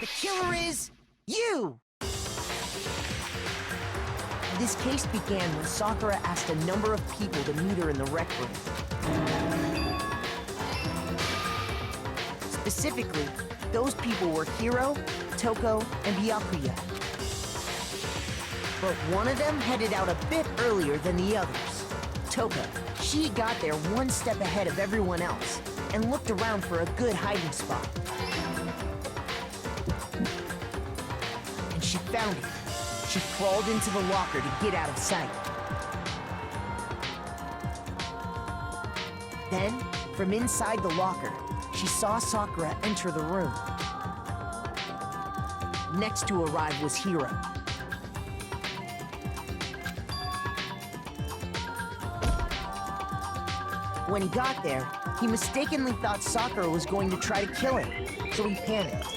The killer is you! This case began when Sakura asked a number of people to meet her in the rec room. Specifically, those people were Hiro, Toko, and Byakuya. But one of them headed out a bit earlier than the others. Toko, she got there one step ahead of everyone else and looked around for a good hiding spot. And she found it. She crawled into the locker to get out of sight. Then, from inside the locker, she saw Sakura enter the room. Next to arrive was Hiro. When he got there, he mistakenly thought Sakura was going to try to kill him, so he panicked.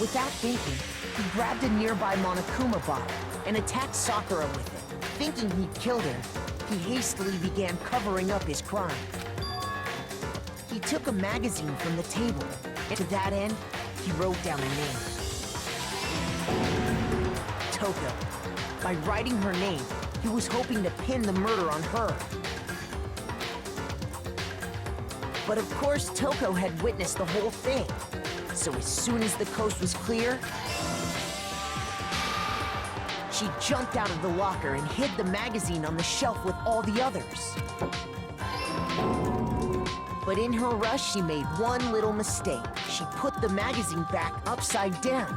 Without thinking, he grabbed a nearby Monokuma bottle and attacked Sakura with it. Thinking he'd killed her, he hastily began covering up his crime. He took a magazine from the table, and to that end, he wrote down a name. Toko. By writing her name, he was hoping to pin the murder on her. But of course, Toko had witnessed the whole thing. So as soon as the coast was clear, she jumped out of the locker and hid the magazine on the shelf with all the others. But in her rush, she made one little mistake. She put the magazine back upside down.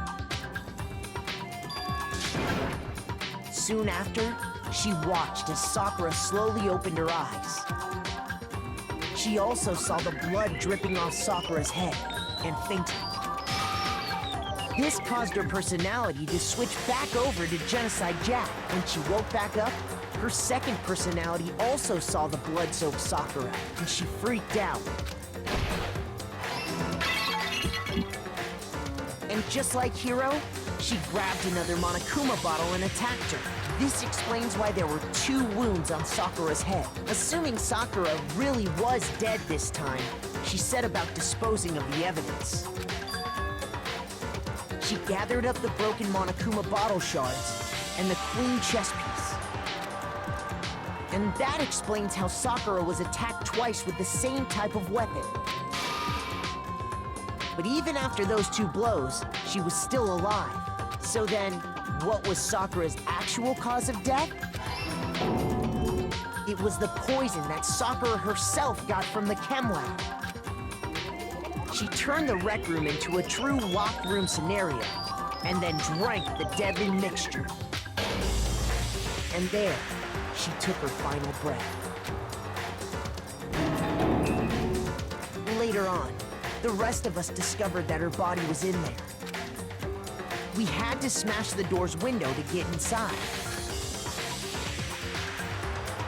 Soon after, she watched as Sakura slowly opened her eyes. She also saw the blood dripping off Sakura's head and fainted. This caused her personality to switch back over to Genocide Jack. When she woke back up, her second personality also saw the blood-soaked Sakura, and she freaked out. And just like Hiro, she grabbed another Monokuma bottle and attacked her. This explains why there were 2 wounds on Sakura's head. Assuming Sakura really was dead this time, she set about disposing of the evidence. She gathered up the broken Monokuma bottle shards and the queen chess piece. And that explains how Sakura was attacked twice with the same type of weapon. But even after those 2 blows, she was still alive. So then, what was Sakura's actual cause of death? It was the poison that Sakura herself got from the chem lab. She turned the rec room into a true locked room scenario, and then drank the deadly mixture. And there, she took her final breath. Later on, the rest of us discovered that her body was in there. We had to smash the door's window to get inside.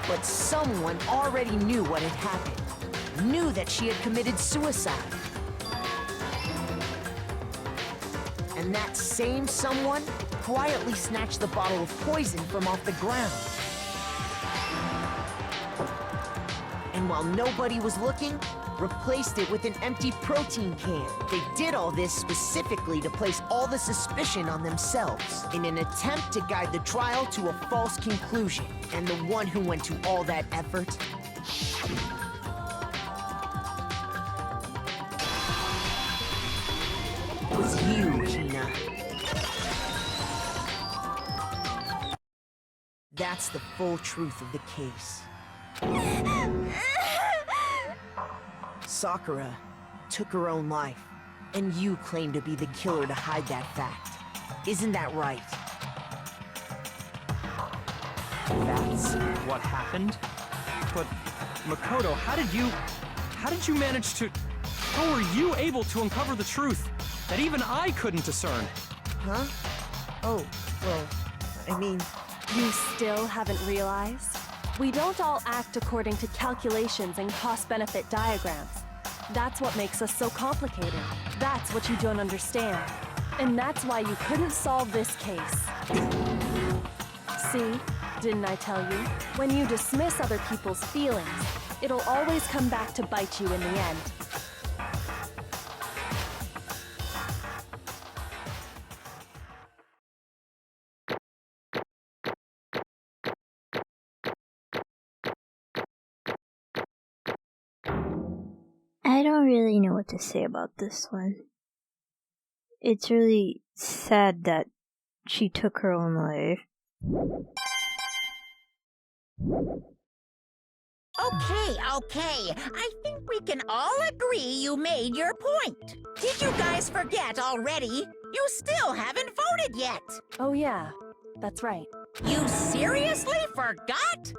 But someone already knew what had happened, knew that she had committed suicide. And that same someone quietly snatched the bottle of poison from off the ground. And while nobody was looking, replaced it with an empty protein can. They did all this specifically to place all the suspicion on themselves in an attempt to guide the trial to a false conclusion. And the one who went to all that effort was you, Hina. That's the full truth of the case. Sakura took her own life, and you claim to be the killer to hide that fact. Isn't that right? That's what happened? But, Makoto, how did you manage to... How were you able to uncover the truth that even I couldn't discern? Huh? Oh, well, I mean... You still haven't realized? We don't all act according to calculations and cost-benefit diagrams. That's what makes us so complicated. That's what you don't understand. And that's why you couldn't solve this case. See? Didn't I tell you? When you dismiss other people's feelings, it'll always come back to bite you in the end. I don't really know what to say about this one. It's really sad that she took her own life. Okay. I think we can all agree you made your point. Did you guys forget already? You still haven't voted yet. Oh yeah, that's right. You seriously forgot?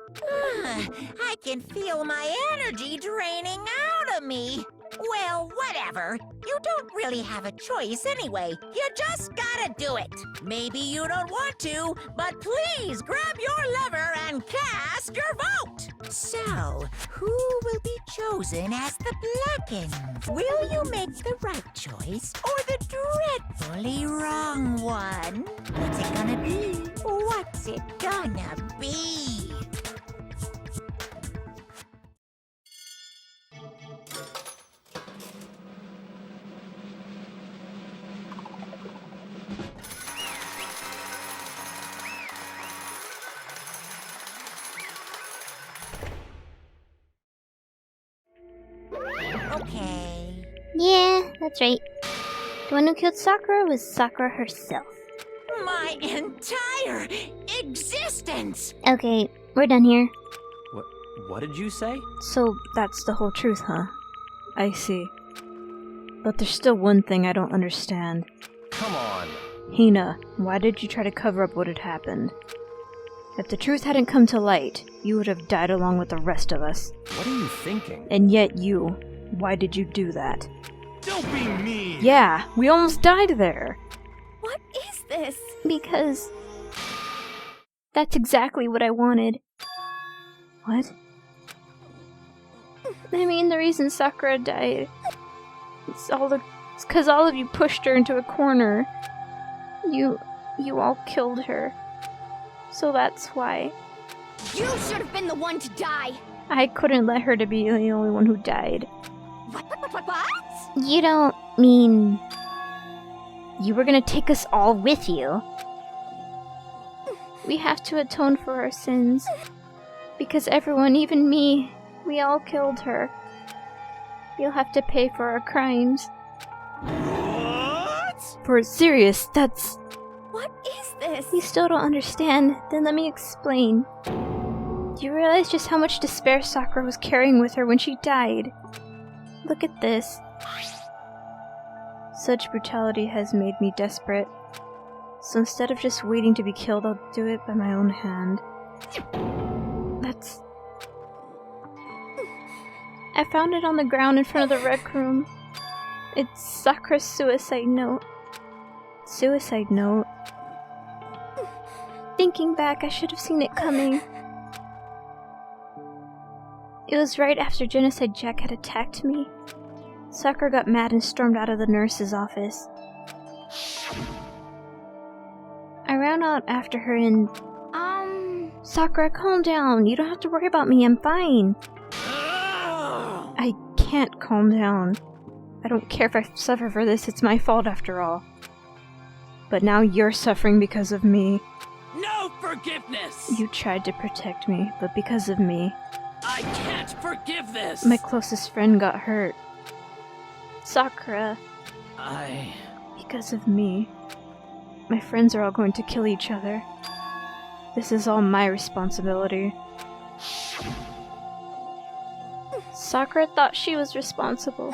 I can feel my energy draining out of me. Well, whatever. You don't really have a choice anyway. You just gotta do it. Maybe you don't want to, but please grab your lever and cast your vote. So, who will be chosen as the Blackens? Will you make the right choice or the dreadfully wrong one? What's it gonna be? What's it gonna be? Okay. Yeah, that's right. The one who killed Sakura was Sakura herself. My entire existence! Okay, we're done here. What did you say? So that's the whole truth, huh? I see. But there's still one thing I don't understand. Come on. Hina, why did you try to cover up what had happened? If the truth hadn't come to light, you would have died along with the rest of us. What are you thinking? And yet why did you do that? Don't be mean! Yeah, we almost died there. What is this? Because that's exactly what I wanted. What? I mean, the reason Sakura died, it's because all of you pushed her into a corner. You all killed her. So that's why. You should have been the one to die! I couldn't let her to be the only one who died. What? You don't mean you were gonna take us all with you? We have to atone for our sins. Because everyone, even me, we all killed her. You'll have to pay for our crimes. What? For serious, that's... What is this? You still don't understand? Then let me explain. Do you realize just how much despair Sakura was carrying with her when she died? Look at this. Such brutality has made me desperate. So instead of just waiting to be killed, I'll do it by my own hand. That's... I found it on the ground in front of the rec room. It's Sakura's suicide note. Suicide note? Thinking back, I should have seen it coming. It was right after Genocide Jack had attacked me. Sakura got mad and stormed out of the nurse's office. I ran out after her and... Sakura, calm down. You don't have to worry about me. I'm fine. I can't calm down. I don't care if I suffer for this. It's my fault after all. But now you're suffering because of me. No forgiveness! You tried to protect me, but because of me. I can't forgive this! My closest friend got hurt. Sakura. Because of me. My friends are all going to kill each other. This is all my responsibility. Sakura thought she was responsible.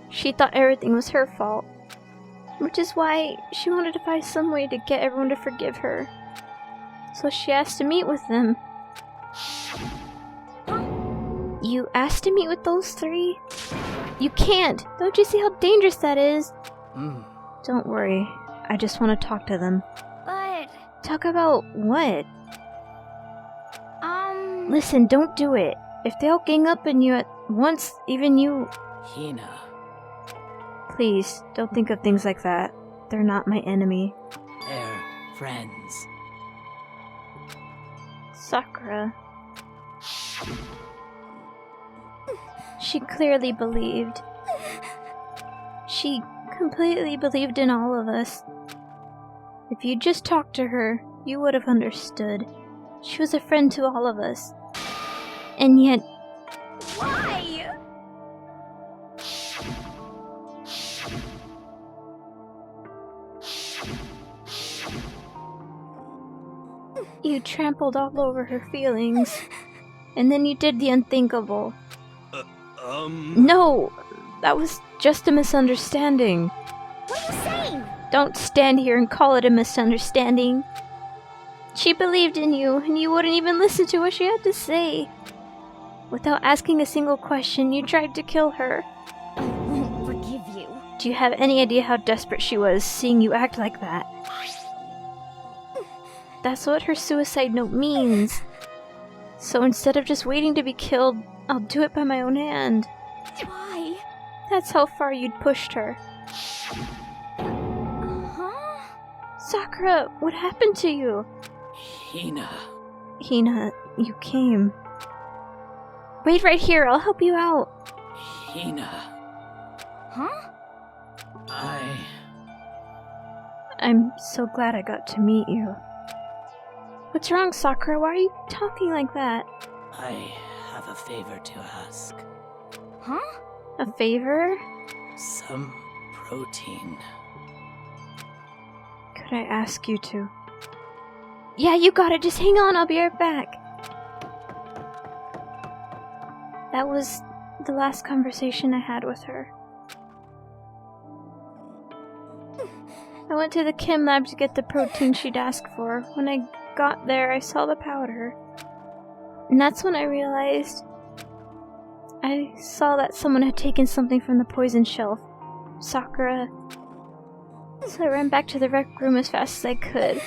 She thought everything was her fault. Which is why she wanted to find some way to get everyone to forgive her. So she asked to meet with them. You asked to meet with those three? You can't! Don't you see how dangerous that is? Don't worry. I just want to talk to them. But... Talk about what? Listen, don't do it. If they all gang up on you at once, even you... Hina. Please, don't think of things like that. They're not my enemy. They're friends. Sakura. She clearly believed. She completely believed in all of us. If you just talked to her, you would have understood. She was a friend to all of us. And yet... Why? You trampled all over her feelings. And then you did the unthinkable. No! That was just a misunderstanding. What are you saying? Don't stand here and call it a misunderstanding. She believed in you, and you wouldn't even listen to what she had to say. Without asking a single question, you tried to kill her. I won't forgive you. Do you have any idea how desperate she was, seeing you act like that? That's what her suicide note means. So instead of just waiting to be killed, I'll do it by my own hand. Why? That's how far you'd pushed her. Huh? Sakura, what happened to you? Hina. Hina, you came. Wait right here, I'll help you out. Hina. Huh? I'm so glad I got to meet you. What's wrong, Sakura? Why are you talking like that? I have a favor to ask. Huh? A favor? Some protein. Could I ask you to? Yeah, you got it. Just hang on. I'll be right back. That was the last conversation I had with her. I went to the chem lab to get the protein she'd asked for. When I got there, I saw the powder. And that's when I realized I saw that someone had taken something from the poison shelf. Sakura. So I ran back to the rec room as fast as I could.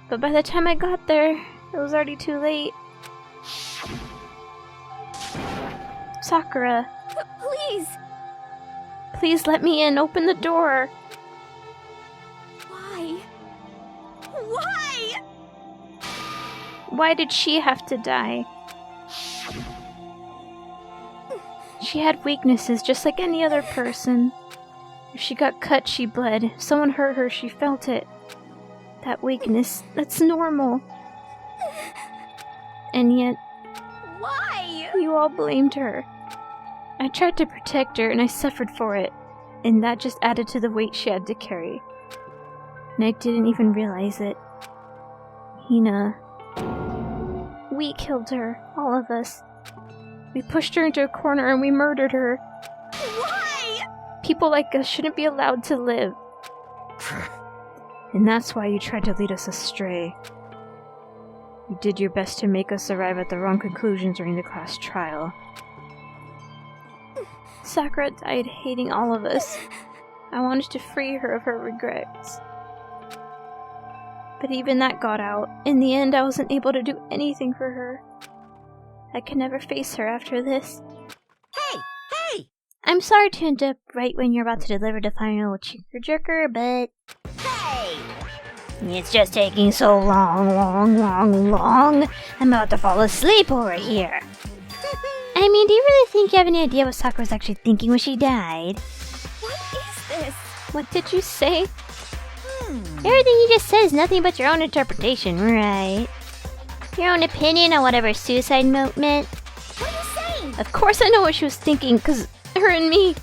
But by the time I got there, it was already too late. Sakura, Please! please let me in. Open the door. Why? Why? Why did she have to die? She had weaknesses just like any other person. If she got cut, she bled. If someone hurt her, she felt it. That weakness, that's normal. And yet, Why? you all blamed her. I tried to protect her, and I suffered for it. And that just added to the weight she had to carry. And I didn't even realize it. Hina. We killed her, all of us. We pushed her into a corner and we murdered her. Why? People like us shouldn't be allowed to live. And that's why you tried to lead us astray. You did your best to make us arrive at the wrong conclusions during the class trial. Sakura died hating all of us. I wanted to free her of her regrets. But even that got out. In the end, I wasn't able to do anything for her. I can never face her after this. Hey! Hey! I'm sorry to interrupt right when you're about to deliver the final jerker, but Hey! it's just taking so long. I'm about to fall asleep over here. I mean, do you really think you have any idea what Sakura was actually thinking when she died? What is this? What did you say? Everything you just said is nothing but your own interpretation, right? Your own opinion on whatever suicide note meant. What are you saying? Of course I know what she was thinking, because her and me.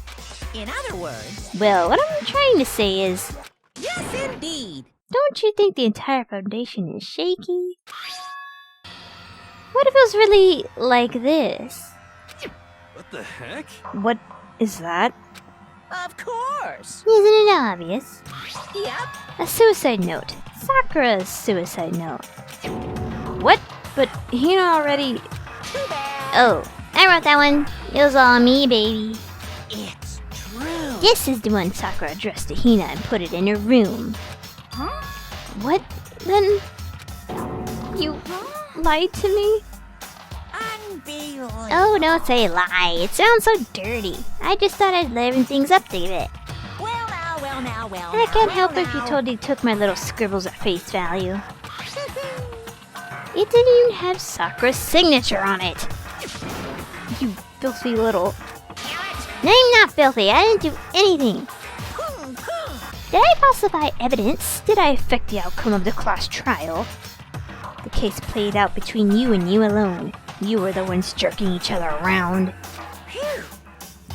In other words, Well, what I'm trying to say is, yes indeed. don't you think the entire foundation is shaky? What if it was really like this? What the heck? What is that? Of course. Isn't it obvious? Yep. A suicide note. Sakura's suicide note. What? But Hina already... Too bad. Oh, I wrote that one. It was all me, baby. It's true. This is the one Sakura addressed to Hina and put it in her room. Huh? What? Then... You lied to me? Unbelievable. Oh, don't say lie. It sounds so dirty. I just thought I'd liven things up a bit. Well now. I can't help if you totally took my little scribbles at face value. It didn't even have Sakura's signature on it. You filthy little... I'm not filthy. I didn't do anything. Did I falsify evidence? Did I affect the outcome of the class trial? The case played out between you and you alone. You were the ones jerking each other around.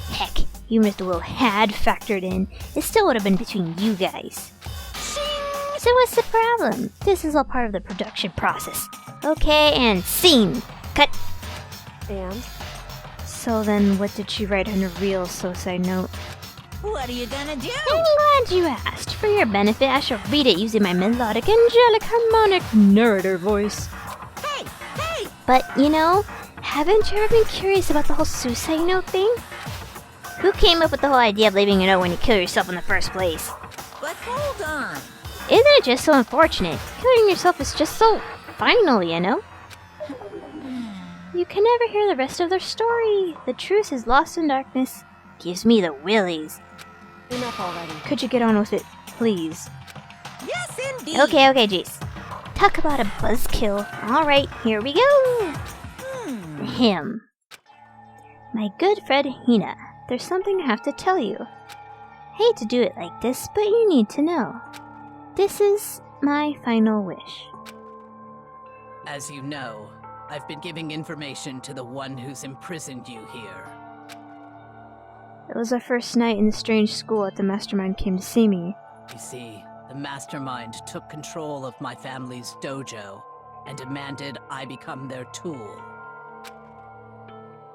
Heck, even if the will had factored in, it still would have been between you guys. So what's the problem? This is all part of the production process. Okay, and scene. Cut. And? So then, what did she write on a real suicide note? What are you gonna do? I'm glad you asked. For your benefit, I shall read it using my melodic, angelic, harmonic narrator voice. Hey, hey! But, you know, haven't you ever been curious about the whole suicide note thing? Who came up with the whole idea of leaving a note when you kill yourself in the first place? But hold on. Isn't it just so unfortunate? Killing yourself is just so final, you know? You can never hear the rest of their story. The truth is lost in darkness. Gives me the willies. Enough already. Could you get on with it, please? Yes, indeed. Okay, Jace. Talk about a buzzkill. Alright, here we go. Him. My good friend Hina, there's something I have to tell you. Hate to do it like this, but you need to know. This is my final wish. As you know, I've been giving information to the one who's imprisoned you here. It was our first night in the strange school that the mastermind came to see me. You see, the mastermind took control of my family's dojo and demanded I become their tool.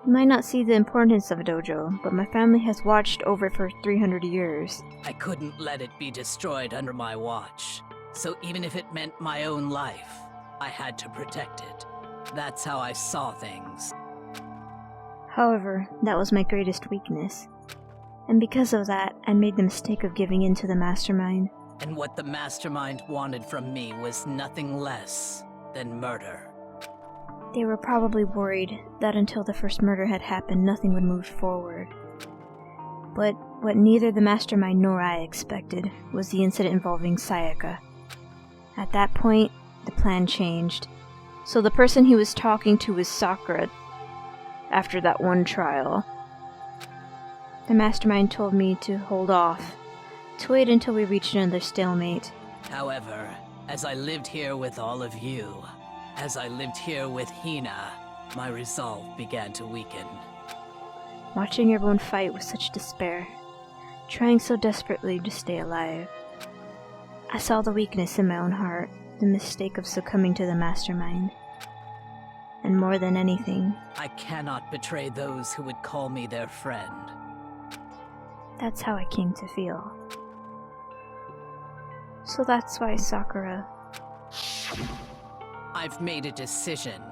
You might not see the importance of a dojo, but my family has watched over it for 300 years. I couldn't let it be destroyed under my watch, so even if it meant my own life, I had to protect it. That's how I saw things. However, that was my greatest weakness. And because of that, I made the mistake of giving in to the mastermind. And what the mastermind wanted from me was nothing less than murder. They were probably worried that until the first murder had happened, nothing would move forward. But what neither the mastermind nor I expected was the incident involving Sayaka. At that point, the plan changed. So the person he was talking to was Sakura after that one trial. The mastermind told me to hold off, to wait until we reached another stalemate. However, as I lived here with all of you, as I lived here with Hina, my resolve began to weaken. Watching everyone fight with such despair, trying so desperately to stay alive, I saw the weakness in my own heart, the mistake of succumbing to the mastermind. And more than anything, I cannot betray those who would call me their friend. that's how I came to feel. So that's why, Sakura, I've made a decision.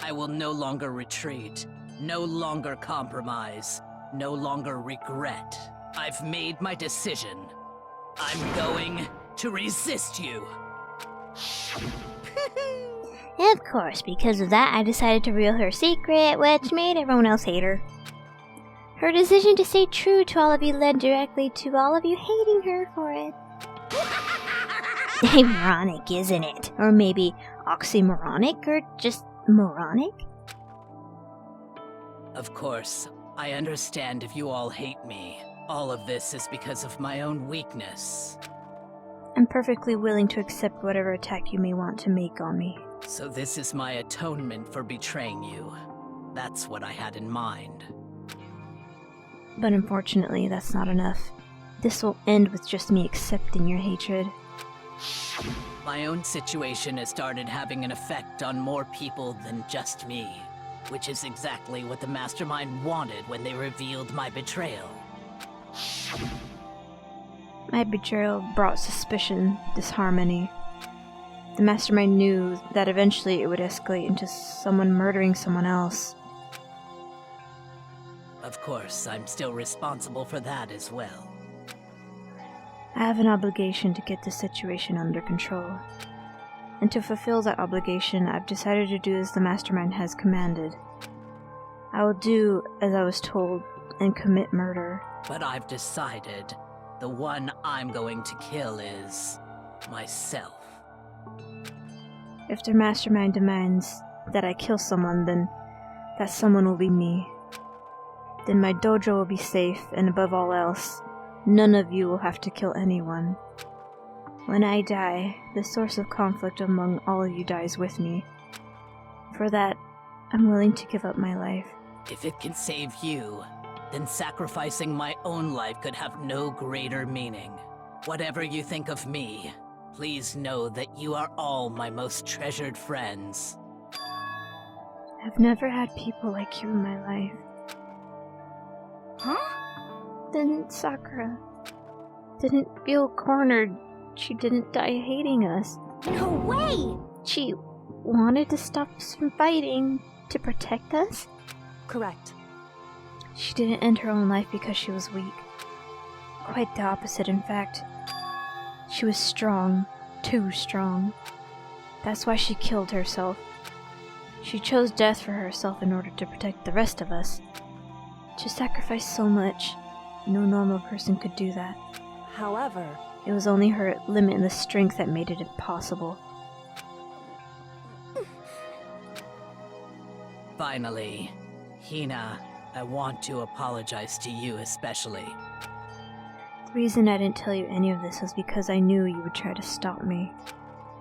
I will no longer retreat, no longer compromise, no longer regret. I've made my decision. I'm going to resist you. of course, because of that, I decided to reveal her secret, which made everyone else hate her. Her decision to stay true to all of you led directly to all of you hating her for it. Ironic, isn't it? Or maybe oxymoronic, or just moronic? Of course, I understand if you all hate me. All of this is because of my own weakness. I'm perfectly willing to accept whatever attack you may want to make on me. So this is my atonement for betraying you. That's what I had in mind. But unfortunately, that's not enough. This will end with just me accepting your hatred. My own situation has started having an effect on more people than just me, which is exactly what the Mastermind wanted when they revealed my betrayal. My betrayal brought suspicion, disharmony. The Mastermind knew that eventually it would escalate into someone murdering someone else. Of course, I'm still responsible for that as well. I have an obligation to get the situation under control. And to fulfill that obligation, I've decided to do as the Mastermind has commanded. I will do as I was told and commit murder. But I've decided the one I'm going to kill is myself. If the Mastermind demands that I kill someone, then that someone will be me. Then my dojo will be safe, and above all else, none of you will have to kill anyone. When I die, the source of conflict among all of you dies with me. For that, I'm willing to give up my life. If it can save you, then sacrificing my own life could have no greater meaning. Whatever you think of me, Please know that you are all my most treasured friends. I've never had people like you in my life. Huh? Then Sakura didn't feel cornered. She didn't die hating us. No way! She wanted to stop us from fighting to protect us. Correct. She didn't end her own life because she was weak. Quite the opposite, in fact. She was strong, too strong. That's why she killed herself. She chose death for herself in order to protect the rest of us. She sacrificed so much. No normal person could do that. However, It was only her limitless strength that made it impossible. Finally, Hina, I want to apologize to you especially. The reason I didn't tell you any of this was because I knew you would try to stop me.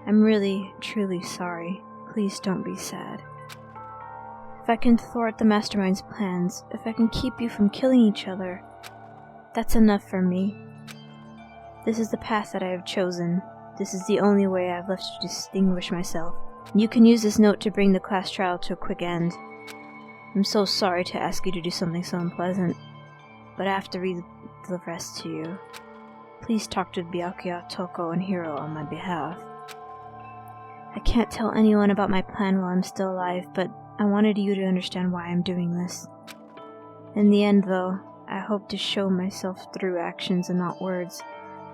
I'm really, truly sorry. Please don't be sad. If I can thwart the Mastermind's plans, if I can keep you from killing each other, that's enough for me. This is the path that I have chosen. This is the only way I have left to distinguish myself. You can use this note to bring the class trial to a quick end. I'm so sorry to ask you to do something so unpleasant, but I have to read the rest to you. Please talk to Byakuya, Toko, and Hiro on my behalf. I can't tell anyone about my plan while I'm still alive, but I wanted you to understand why I'm doing this. In the end, though, I hope to show myself through actions and not words.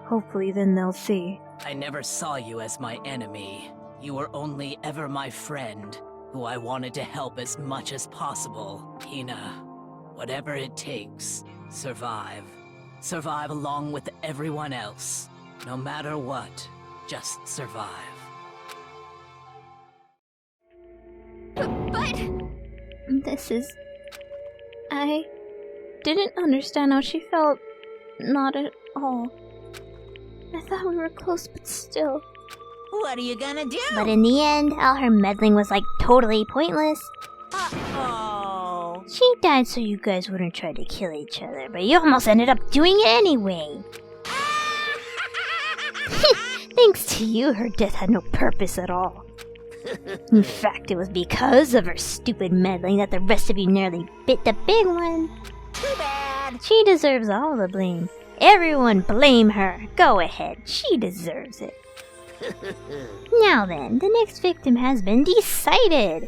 Hopefully then they'll see. I never saw you as my enemy. You were only ever my friend, who I wanted to help as much as possible. Hina, whatever it takes, survive. Survive along with everyone else. No matter what, just survive. But This is... I didn't understand how she felt. Not at all. I thought we were close, but still. What are you gonna do? But in the end, all her meddling was like totally pointless. Uh-oh. She died so you guys wouldn't try to kill each other, but you almost ended up doing it anyway. Thanks to you, her death had no purpose at all. In fact, it was because of her stupid meddling that the rest of you nearly bit the big one. Too bad. She deserves all the blame. Everyone blame her. Go ahead, she deserves it. Now then, the next victim has been decided.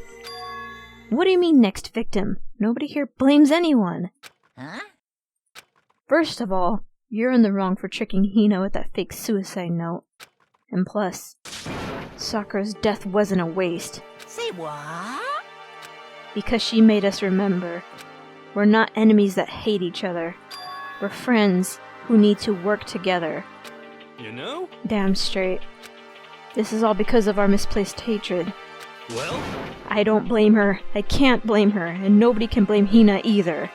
What do you mean, next victim? Nobody here blames anyone. Huh? First of all, you're in the wrong for tricking Hina with that fake suicide note. And plus, Sakura's death wasn't a waste, Say what? because she made us remember. We're not enemies that hate each other. We're friends who need to work together. You know? Damn straight. This is all because of our misplaced hatred. Well, I don't blame her. I can't blame her, and nobody can blame Hina either.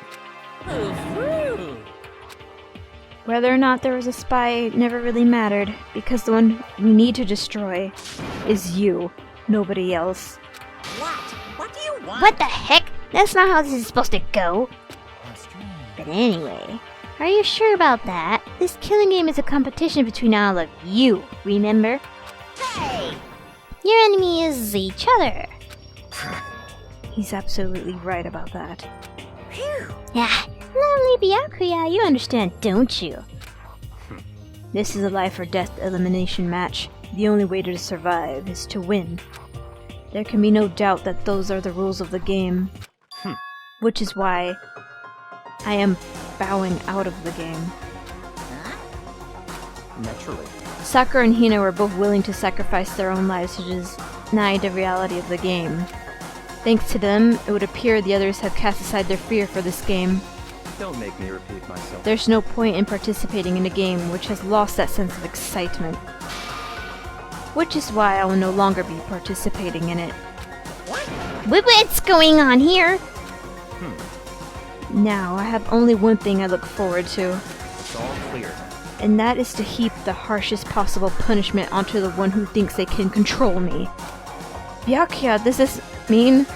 Whether or not there was a spy never really mattered, because the one we need to destroy is you, nobody else. What? What do you want? What the heck? That's not how this is supposed to go. That's strange. But anyway, are you sure about that? This killing game is a competition between all of you, remember? Hey! Your enemy is each other. He's absolutely right about that. Phew. Yeah, lovely Byakuya, you understand, don't you? This is a life or death elimination match. The only way to survive is to win. There can be no doubt that those are the rules of the game. Which is why I am bowing out of the game. naturally. Sakura and Hina were both willing to sacrifice their own lives to deny the reality of the game. Thanks to them, it would appear the others have cast aside their fear for this game. Don't make me repeat myself. There's no point in participating in a game which has lost that sense of excitement. Which is why I will no longer be participating in it. What's going on here? Now, I have only one thing I look forward to, It's all clear now. and that is to heap the harshest possible punishment onto the one who thinks they can control me. Byakuya, does this mean...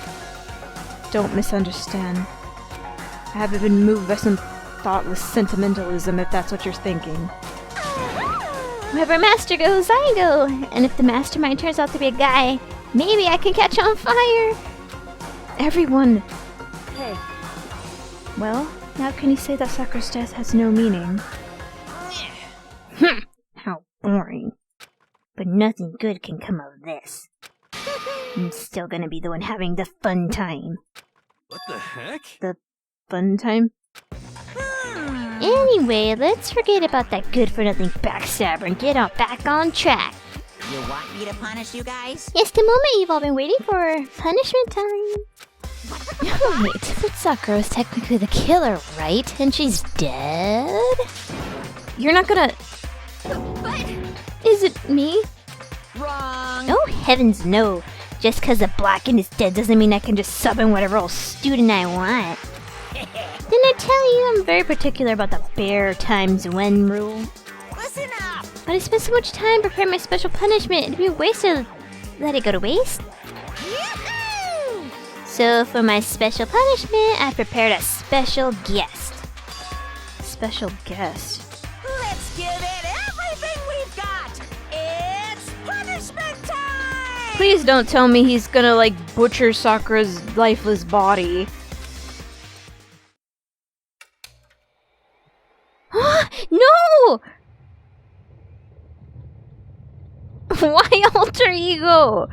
Don't misunderstand. I haven't been moved by some thoughtless sentimentalism, if that's what you're thinking. Wherever master goes, I go. And if the mastermind turns out to be a guy, maybe I can catch on fire. Everyone. Hey, Well, now can you say that Sakura's death has no meaning? How boring. But nothing good can come of this. I'm still gonna be the one having the fun time. What the heck? The fun time? Anyway, let's forget about that good-for-nothing backstabber and get back on track. You want me to punish you guys? It's the moment you've all been waiting for. Punishment time. Wait, but Sakura is technically the killer, right? And she's dead? You're not gonna... Is it me? Wrong. Oh, heavens no. Just because the Blackened is dead doesn't mean I can just sub in whatever old student I want. Didn't I tell you I'm very particular about the bare times when rule? Listen up. But I spent so much time preparing my special punishment, it'd be a waste to let it go to waste. Yoo-hoo! So for my special punishment, I prepared a special guest. Special guest. Let's give it everything we've got. It's punishment time. Please don't tell me he's gonna, like, butcher Sakura's lifeless body. No! Why alter ego?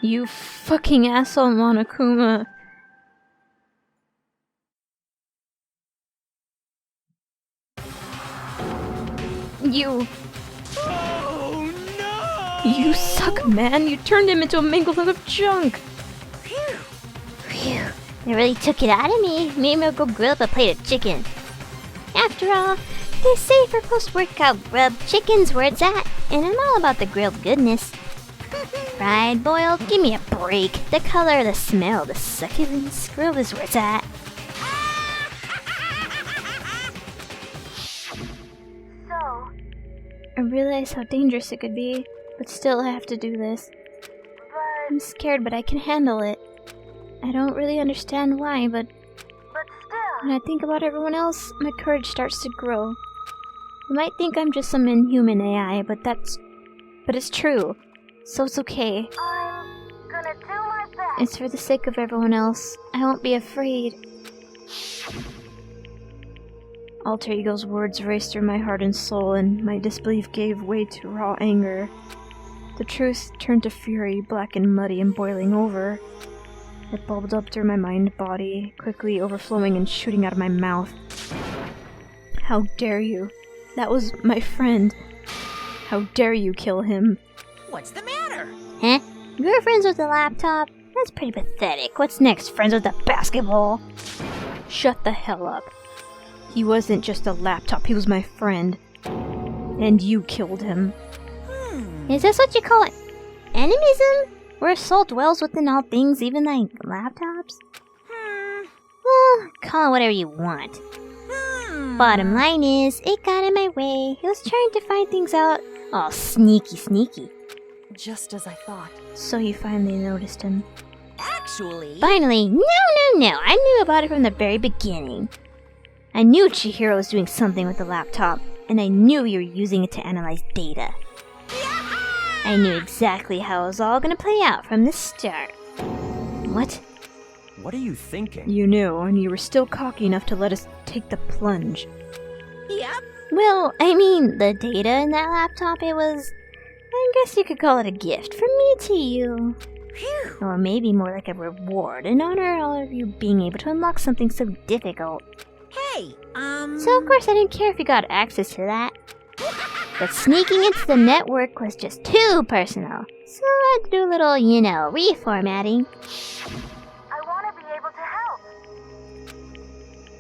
You fucking asshole, Monokuma. You... Oh no! You suck, man. You turned him into a mingling of junk. Phew, they really took it out of me. Made me go grill up a plate of chicken. After all, they say for post-workout grub, chicken's where it's at, and I'm all about the grilled goodness. Fried, boiled, give me a break. The color, the smell, the succulence, grilled is where it's at. So, I realize how dangerous it could be, but still I have to do this. I'm scared, but I can handle it. I don't really understand why, but still, when I think about everyone else, my courage starts to grow. You might think I'm just some inhuman AI, but it's true. So it's okay. I'm gonna do my best. It's for the sake of everyone else. I won't be afraid. Alter Ego's words raced through my heart and soul, and my disbelief gave way to raw anger. The truth turned to fury, black and muddy and boiling over. It bubbled up through my mind-body, quickly overflowing and shooting out of my mouth. How dare you? That was my friend. How dare you kill him? What's the matter? Huh? You're friends with the laptop? That's pretty pathetic. What's next? Friends with the basketball? Shut the hell up. He wasn't just a laptop, he was my friend. And you killed him. Is this what you call it? Animism? Where soul dwells within all things, even like laptops? Well, call it whatever you want. Bottom line is, it got in my way. He was trying to find things out. All sneaky. Just as I thought. So you finally noticed him. Actually, Finally, no. I knew about it from the very beginning. I knew Chihiro was doing something with the laptop, and I knew you were using it to analyze data. I knew exactly how it was all gonna play out from the start. What? What are you thinking? You knew, and you were still cocky enough to let us take the plunge. yep. Well, I mean, the data in that laptop, it was... I guess you could call it a gift from me to you. Phew. Or maybe more like a reward in honor of all of you being able to unlock something so difficult. Hey, So of course I didn't care if you got access to that. But sneaking into the network was just too personal. So I had to do a little, you know, reformatting. I want to be able to help.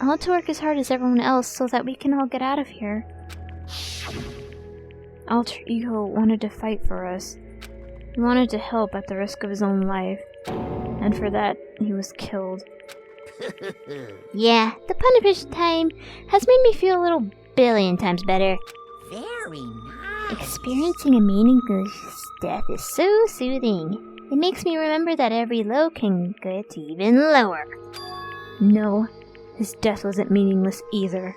I want to work as hard as everyone else so that we can all get out of here. Alter Ego wanted to fight for us. He wanted to help at the risk of his own life. And for that, he was killed. Yeah, the punishment time has made me feel a little billion times better. very nice. Experiencing a meaningless death is so soothing. It makes me remember that every low can get even lower. No, his death wasn't meaningless either.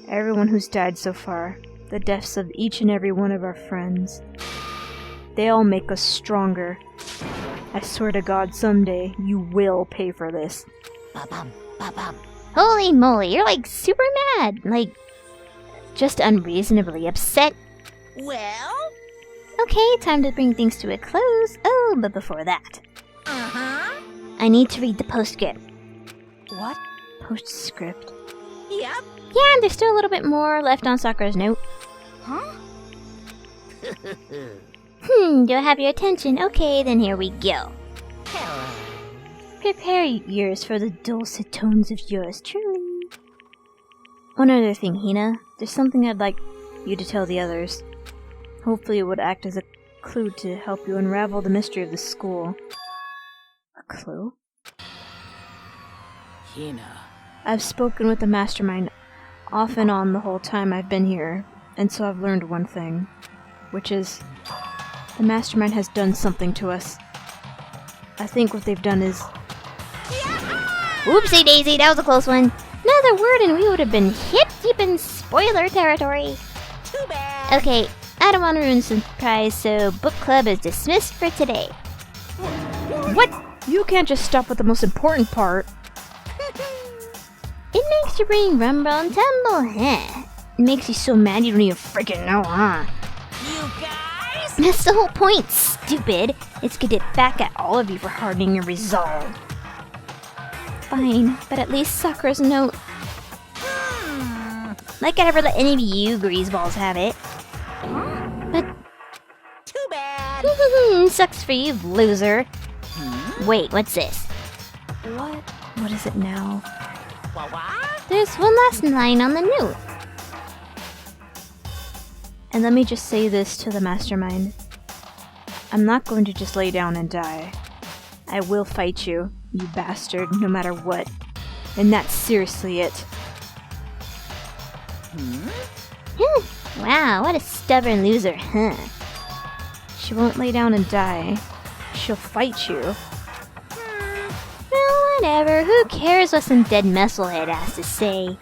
Everyone who's died so far, the deaths of each and every one of our friends, they all make us stronger. I swear to God, someday you will pay for this. Ba-bum, ba-bum. Holy moly, you're like super mad. Like, just unreasonably upset. Well? Okay, time to bring things to a close. Oh, but before that, Uh-huh. I need to read the postscript. What? Postscript? Yep. Yeah, there's still a little bit more left on Sakura's note. Huh? Do I have your attention? Okay, then here we go. Hello. Prepare your ears for the dulcet tones of yours truly. One other thing, Hina. There's something I'd like you to tell the others. Hopefully it would act as a clue to help you unravel the mystery of the school. A clue? Hina. I've spoken with the mastermind off and on the whole time I've been here, and so I've learned one thing, which is the mastermind has done something to us. I think what they've done is... Whoopsie daisy, that was a close one. Another word and we would have been hip deep in spoiler territory. Too bad. Okay, I don't want to ruin the surprise, so book club is dismissed for today. What? You can't just stop with the most important part. It makes your brain rumble and tumble, huh? It makes you so mad you don't even freaking know, huh? You guys? That's the whole point, stupid. It's to get back at all of you for hardening your resolve. Fine, but at least Sakura's note. Like I'd ever let any of you greaseballs have it. But Too bad. sucks for you, loser. Wait, what's this? What is it now? What? There's one last line on the note. And let me just say this to the mastermind. I'm not going to just lay down and die. I will fight you, you bastard, no matter what. And that's seriously it. Wow, what a stubborn loser, huh? She won't lay down and die. She'll fight you. Well, whatever. Who cares what some dead musclehead has to say?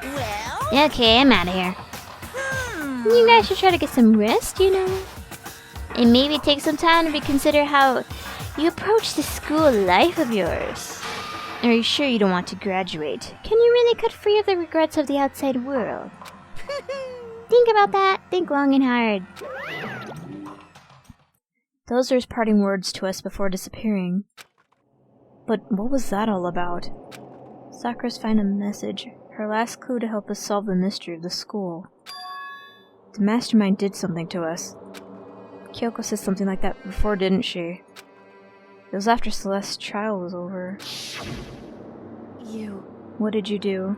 Well? Okay, I'm out of here. You guys should try to get some rest, you know? And maybe take some time to reconsider how you approach the school life of yours. Are you sure you don't want to graduate? Can you really cut free of the regrets of the outside world? Think about that. Think long and hard. Those are his parting words to us before disappearing. But what was that all about? Sakura's final message, her last clue to help us solve the mystery of the school. The mastermind did something to us. Kyoko said something like that before, didn't she? It was after Celeste's trial was over. You. What did you do?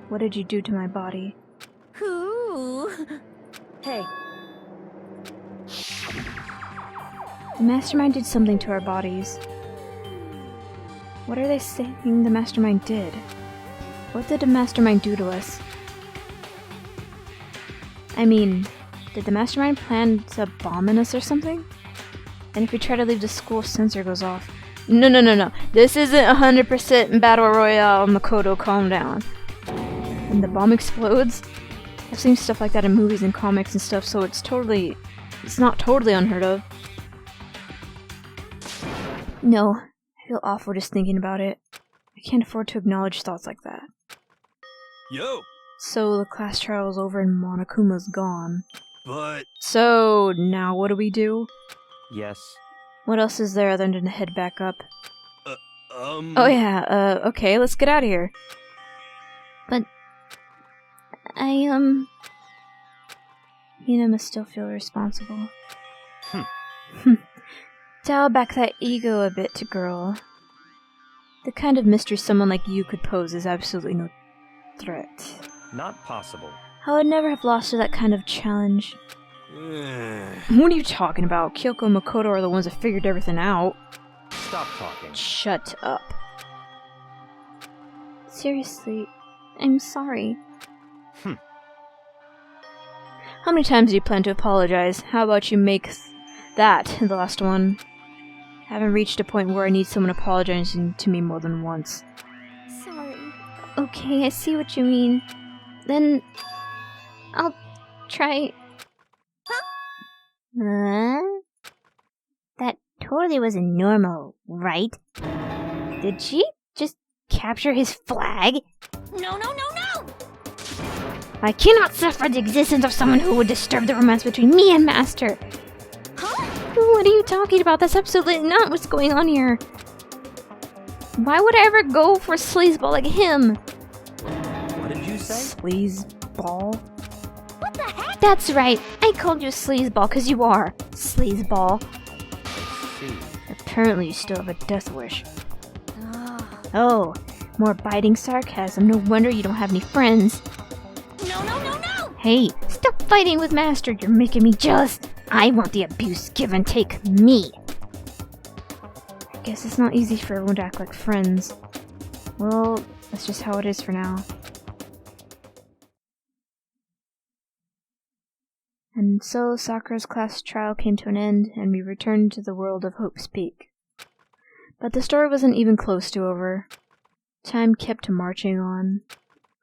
What did you do to my body? Who? Hey, The mastermind did something to our bodies. What are they saying the mastermind did? What did the mastermind do to us? I mean, did the mastermind plan to bomb in us or something? And if we try to leave the school, sensor goes off. No. This isn't 100% Battle Royale, Makoto, calm down. And the bomb explodes? I've seen stuff like that in movies and comics and stuff, so it's not totally unheard of. No, I feel awful just thinking about it. I can't afford to acknowledge thoughts like that. Yo, So the class trial is over and Monokuma's gone. but So now what do we do? Yes. What else is there other than to head back up? um Oh yeah, okay, let's get out of here. But Hina must still feel responsible. Dial back that ego a bit, girl. The kind of mystery someone like you could pose is absolutely no threat. Not possible. I would never have lost to that kind of challenge. What are you talking about? Kyoko and Makoto are the ones that figured everything out. Stop talking. Shut up. Seriously, I'm sorry. How many times do you plan to apologize? How about you make that the last one? I haven't reached a point where I need someone apologizing to me more than once. Sorry. Okay, I see what you mean. Then I'll try. That totally wasn't normal, right? Did she just capture his flag? No, no, no, no! I cannot suffer the existence of someone who would disturb the romance between me and Master. What are you talking about? That's absolutely not what's going on here. Why would I ever go for a sleazeball like him? What did you say? Sleazeball? What the heck? That's right. I called you a sleazeball because you are. Sleazeball. See. Apparently you still have a death wish. Oh, more biting sarcasm. No wonder you don't have any friends. No, no, no, no! Hey, stop fighting with Master. You're making me jealous. I want the abuse give and take me. I guess it's not easy for everyone to act like friends. Well, that's just how it is for now. And so Sakura's class trial came to an end, and we returned to the world of Hope's Peak. But the story wasn't even close to over. Time kept marching on.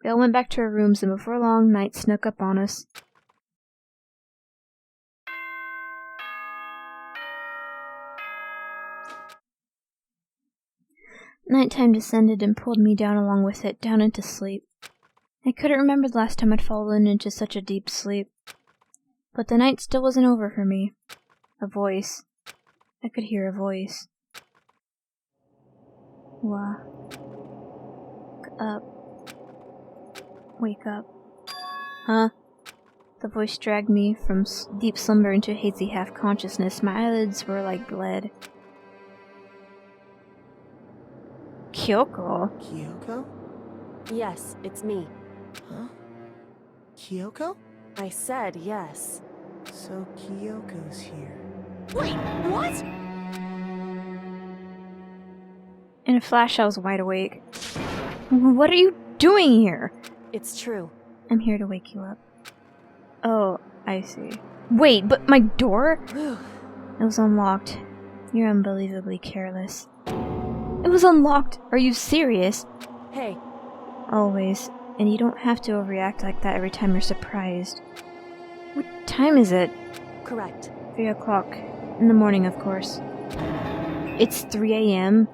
We all went back to our rooms, and before long, night snuck up on us. Nighttime descended and pulled me down along with it, down into sleep. I couldn't remember the last time I'd fallen into such a deep sleep. But the night still wasn't over for me. A voice. I could hear a voice. Wake up. Wake up. Huh? The voice dragged me from deep slumber into hazy half-consciousness. My eyelids were like lead. Kyoko? Kyoko? Yes, it's me. Huh? Kyoko? I said yes. So Kyoko's here. Wait, what? In a flash, I was wide awake. What are you doing here? It's true. I'm here to wake you up. Oh, I see. Wait, but my door? It was unlocked. You're unbelievably careless. It was unlocked! Are you serious? Hey, Always. And you don't have to overreact like that every time you're surprised. What time is it? correct. 3 o'clock. In the morning, of course. It's 3 a.m.?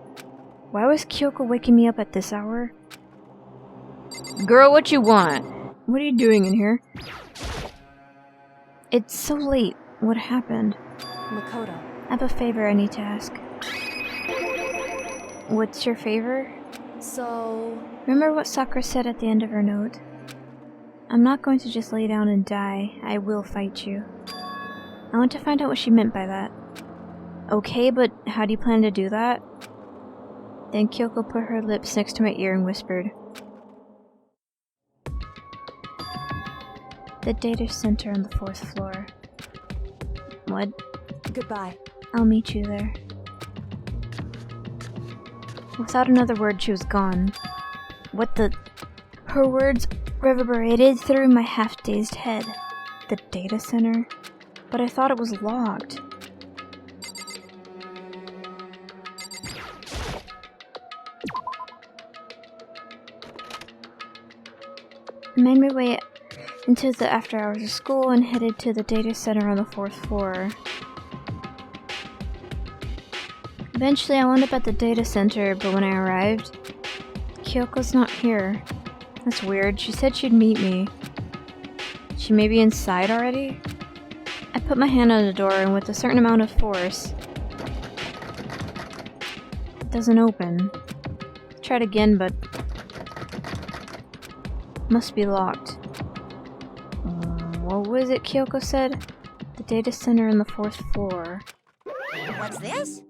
Why was Kyoko waking me up at this hour? Girl, what you want? What are you doing in here? It's so late. What happened? Makoto. I have a favor I need to ask. What's your favor? So, Remember what Sakura said at the end of her note? I'm not going to just lay down and die. I will fight you. I want to find out what she meant by that. Okay, but how do you plan to do that? Then Kyoko put her lips next to my ear and whispered. The data center on the 4th floor. What? goodbye. I'll meet you there. Without another word, she was gone. What the... Her words reverberated through my half-dazed head. The data center? But I thought it was locked. I made my way into the after hours of school and headed to the data center on the 4th floor. Eventually I wound up at the data center, but when I arrived, Kyoko's not here. That's weird. She said she'd meet me. She may be inside already? I put my hand on the door and with a certain amount of force, it doesn't open. Tried again, but must be locked. What was it Kyoko said? The data center on the 4th floor. What's this?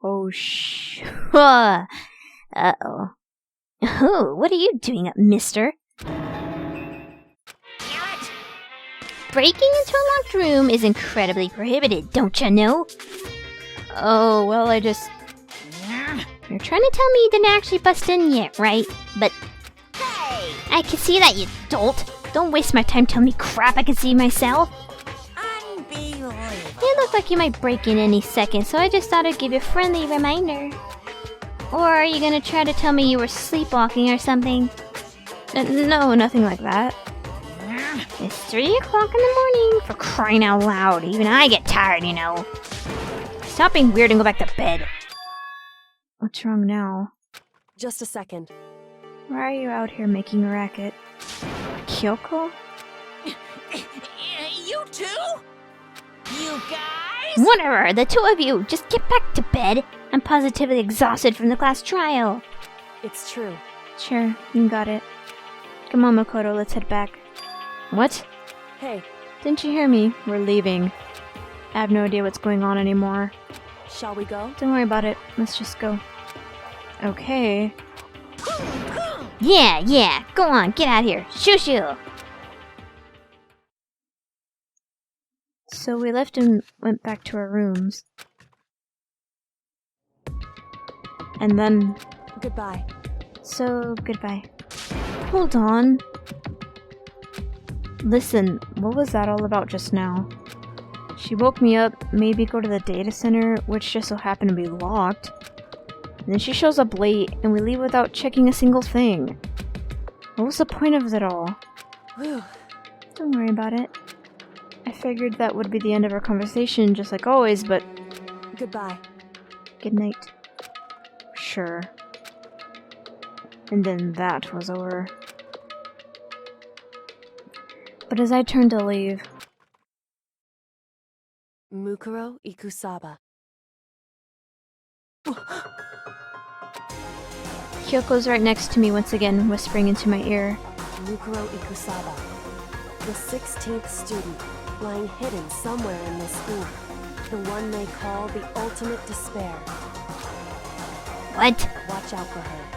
Oh, uh-oh. Oh, what are you doing up, mister? What? Breaking into a locked room is incredibly prohibited, don't you know? Oh, well, I just... You're trying to tell me you didn't actually bust in yet, right? But Hey! I can see that, you dolt. Don't waste my time telling me crap I can see myself. Unbelievable. You look like you might break in any second, so I just thought I'd give you a friendly reminder. Or are you gonna try to tell me you were sleepwalking or something? No, nothing like that. It's 3 o'clock in the morning, for crying out loud. Even I get tired, you know. Stop being weird and go back to bed. What's wrong now? Just a second. Why are you out here making a racket? Kyoko? You too? You guys? Whatever, the two of you, just get back to bed. I'm positively exhausted from the class trial. It's true. Sure, you got it. Come on, Makoto, let's head back. What? Hey, Didn't you hear me? We're leaving. I have no idea what's going on anymore. shall we go? Don't worry about it. Let's just go. Okay. Yeah, go on, get out of here. Shoo. So we left and went back to our rooms. And then... Goodbye. So, goodbye. Hold on. Listen, what was that all about just now? She woke me up, made me go to the data center, which just so happened to be locked. And then she shows up late, and we leave without checking a single thing. What was the point of it all? Whew. Don't worry about it. I figured that would be the end of our conversation, just like always, but... Goodbye. Good night. Sure. And then that was over. But as I turned to leave... Mukuro Ikusaba. Kyoko's right next to me once again, whispering into my ear. Mukuro Ikusaba. The 16th student, lying hidden somewhere in this school. The one they call the ultimate despair. What? Watch out for her.